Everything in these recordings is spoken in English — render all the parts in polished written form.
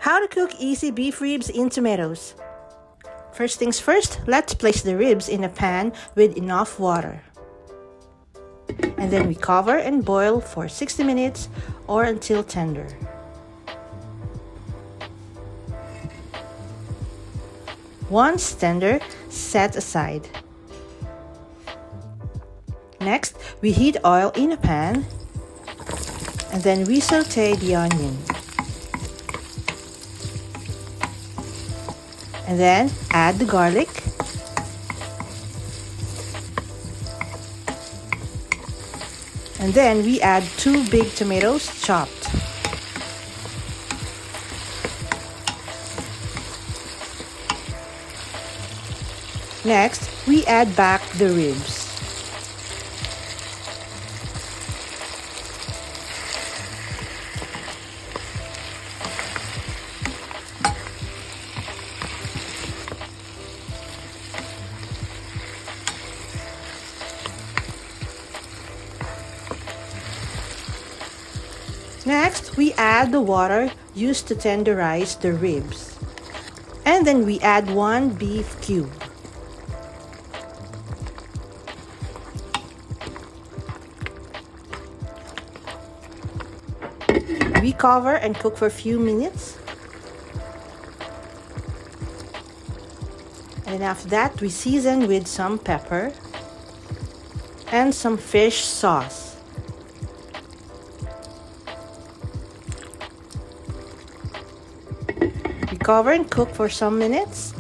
How to cook easy beef ribs in tomatoes. First things first, let's place the ribs in a pan with enough water. And then we cover and boil for 60 minutes or until tender. Once tender, set aside. Next, we heat oil in a pan and then we saute the onion. And then add the garlic. And then we add 2 big tomatoes chopped. Next, we add back the ribs. Next, we add the water used to tenderize the ribs. And then we add 1 beef cube. We cover and cook for a few minutes. And after that, we season with some pepper and some fish sauce. We cover and cook for some minutes.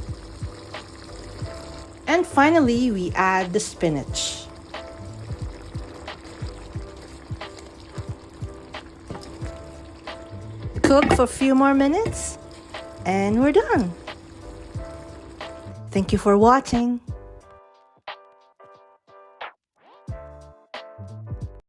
And finally, we add the spinach. Cook for a few more minutes and we're done. Thank you for watching.